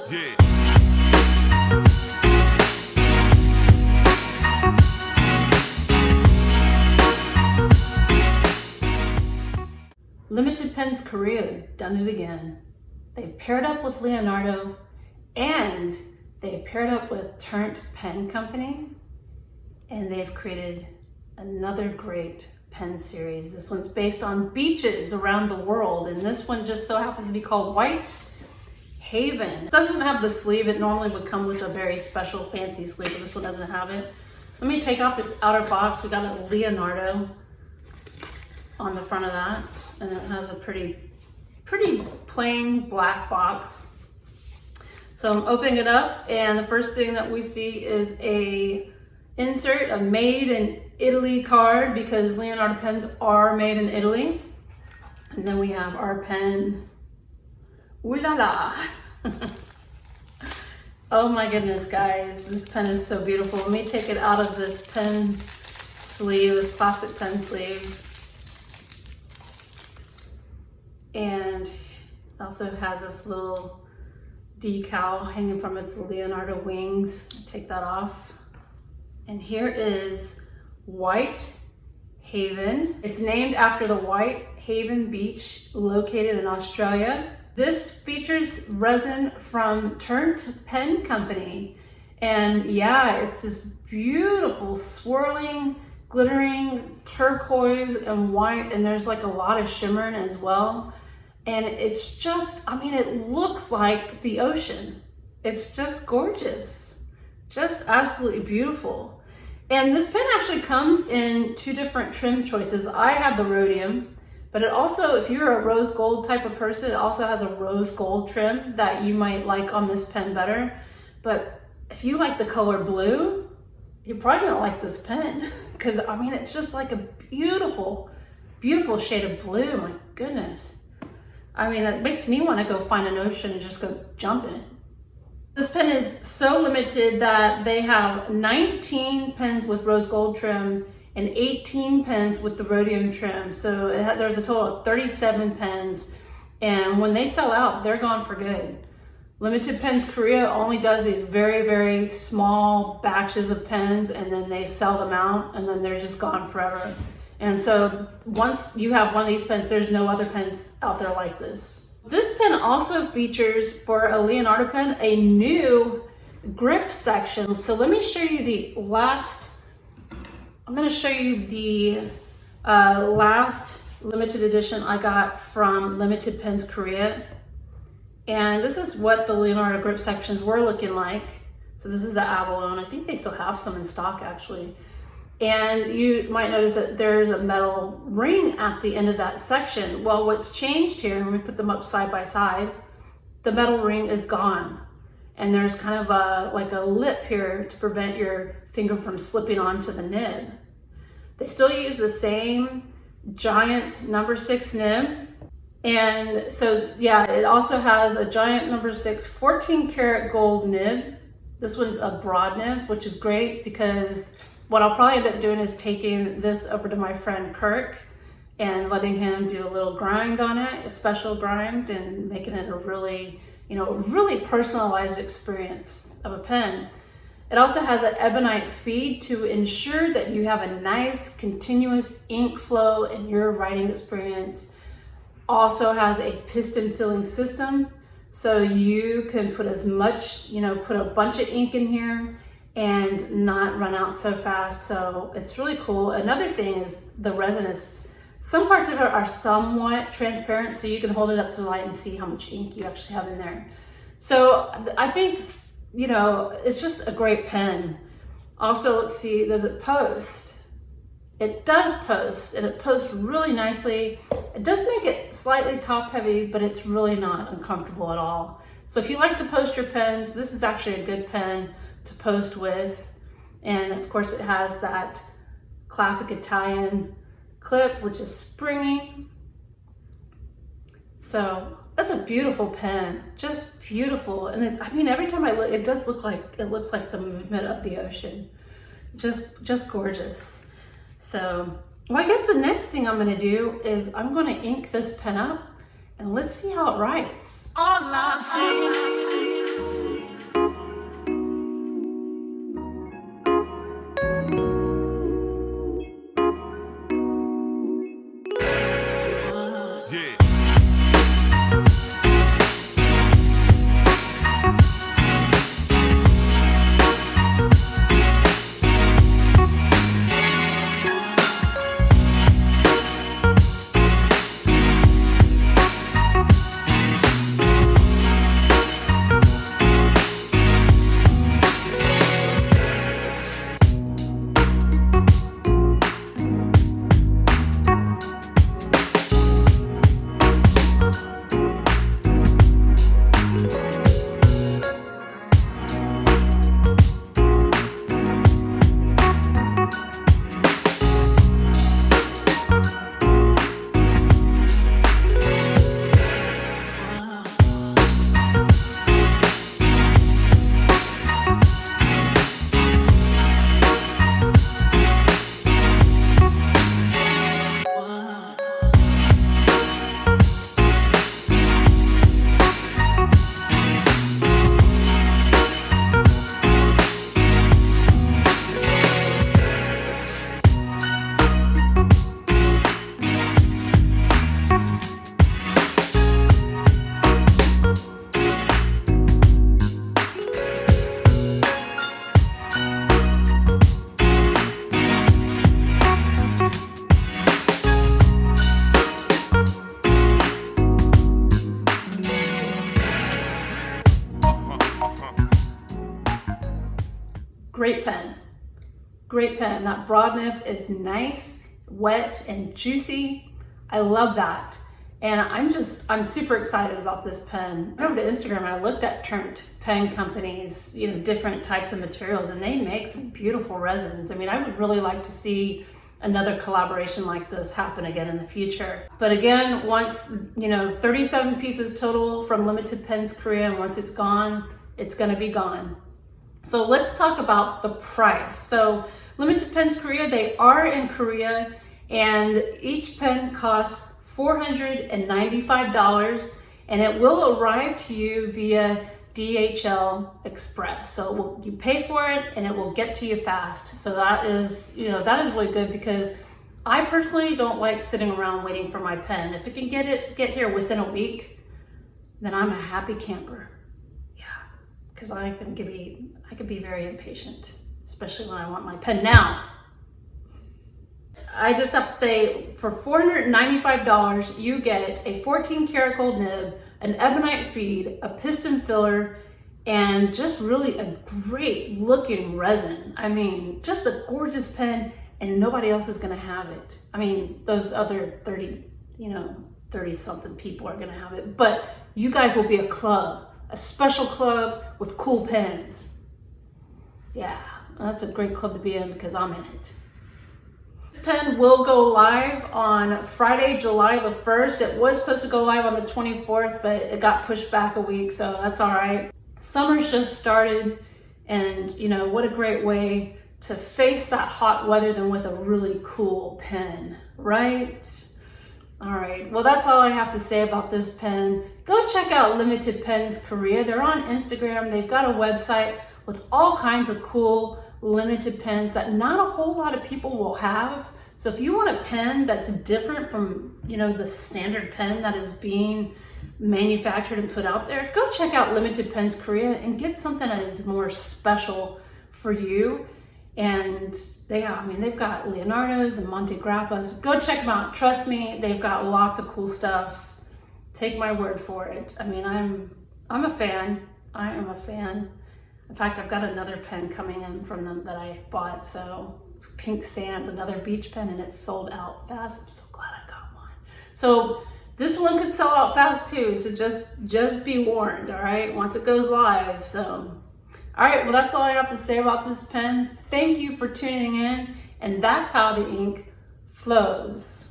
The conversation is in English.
Yeah. Limited Pens Korea has done it again. They paired up with Leonardo and they paired up with Turnt Pen Company, and they've created another great pen series. This one's based on beaches around the world, and this one just so happens to be called White Haven. It doesn't have the sleeve. It normally would come with a very special fancy sleeve, but this one doesn't have it. Let me take off this outer box. We got a Leonardo on the front of that, and it has a pretty plain black box. So I'm opening it up, and the first thing that we see is a insert, a made in Italy card, because Leonardo pens are made in Italy. And then we have our pen. Ooh la la. Oh my goodness, guys, this pen is so beautiful. Let me take it out of this pen sleeve, this plastic pen sleeve. And it also has this little decal hanging from its Leonardo wings. Take that off. And here is White Haven. It's named after the White Haven beach located in Australia. This features resin from Turnt Pen Company. And yeah, it's this beautiful swirling, glittering turquoise and white, and there's like a lot of shimmer in it as well. And it's just, I mean, it looks like the ocean. It's just gorgeous, just absolutely beautiful. And this pen actually comes in two different trim choices. I have the rhodium, but it also, if you're a rose gold type of person, it also has a rose gold trim that you might like on this pen better. But if you like the color blue, you're probably gonna like this pen, because I mean, it's just like a beautiful, beautiful shade of blue, my goodness. I mean, it makes me want to go find an ocean and just go jump in it. This pen is so limited that they have 19 pens with rose gold trim and 18 pens with the rhodium trim. So there's a total of 37 pens. And when they sell out, they're gone for good. Limited Pens Korea only does these very, very small batches of pens, and then they sell them out, and then they're just gone forever. And so once you have one of these pens, there's no other pens out there like this. This pen also features, for a Leonardo pen, a new grip section. So let me show you the last, I'm gonna show you the last limited edition I got from Limited Pens Korea. And this is what the Leonardo grip sections were looking like. So this is the abalone. I think they still have some in stock actually. And you might notice that there's a metal ring at the end of that section. Well, what's changed here, when we put them up side by side, the metal ring is gone. And there's kind of like a lip here to prevent your finger from slipping onto the nib. They still use the same giant number 6 nib. And so, yeah, it also has a giant number 6 14 karat gold nib. This one's a broad nib, which is great, because what I'll probably end up doing is taking this over to my friend Kirk and letting him do a little grind on it, a special grind, and making it a really, really personalized experience of a pen. It also has an ebonite feed to ensure that you have a nice continuous ink flow in your writing experience. Also has a piston filling system, so you can put as much, put a bunch of ink in here and not run out so fast. So it's really cool. Another thing is the resin is, some parts of it are somewhat transparent, so you can hold it up to the light and see how much ink you actually have in there. So I think, it's just a great pen. Also, let's see, does it post? It does post, and it posts really nicely. It does make it slightly top heavy, but it's really not uncomfortable at all. So if you like to post your pens, this is actually a good pen to post with. And of course it has that classic Italian clip, which is springy. So that's a beautiful pen, just beautiful. And I mean, every time I look, it does look like, it looks like the movement of the ocean. Just gorgeous. So, well, I guess the next thing I'm gonna do is I'm gonna ink this pen up, and let's see how it writes. All I'm saying Great pen. Great pen. That broad nib is nice, wet, and juicy. I love that. And I'm super excited about this pen. I went over to Instagram and I looked at Turnt pen companies, you know, different types of materials, and they make some beautiful resins. I mean, I would really like to see another collaboration like this happen again in the future. But again, once, you know, 37 pieces total from Limited Pens Korea, and once it's gone, it's gonna be gone. So let's talk about the price. So Limited Pens Korea, they are in Korea, and each pen costs $495, and it will arrive to you via DHL Express. So you pay for it and it will get to you fast. So that is, you know, that is really good, because I personally don't like sitting around waiting for my pen. If it can get here within a week, then I'm a happy camper. Yeah, because I can be very impatient, especially when I want my pen now. I just have to say, for $495, you get a 14 karat gold nib, an ebonite feed, a piston filler, and just really a great looking resin. I mean, just a gorgeous pen, and nobody else is gonna have it. I mean, those other 30 something people are gonna have it, but you guys will be a club, a special club with cool pens. Yeah, that's a great club to be in, because I'm in it. This pen will go live on Friday, July the 1st. It was supposed to go live on the 24th, but it got pushed back a week, so that's all right. Summer's just started, and you know, what a great way to face that hot weather than with a really cool pen, right? All right, well, that's all I have to say about this pen. Go check out Limited Pens Korea. They're on Instagram. They've got a website with all kinds of cool limited pens that not a whole lot of people will have. So if you want a pen that's different from, you know, the standard pen that is being manufactured and put out there, go check out Limited Pens Korea and get something that is more special for you. And they've got Leonardo's and Monte Grappas. Go check them out. Trust me, they've got lots of cool stuff. Take my word for it. I mean, I'm a fan. I am a fan. In fact, I've got another pen coming in from them that I bought. So it's Pink Sands, another beach pen, and it's sold out fast. I'm so glad I got one. So this one could sell out fast too. So just be warned, all right? Once it goes live. So, all right, well, that's all I have to say about this pen. Thank you for tuning in. And that's how the ink flows.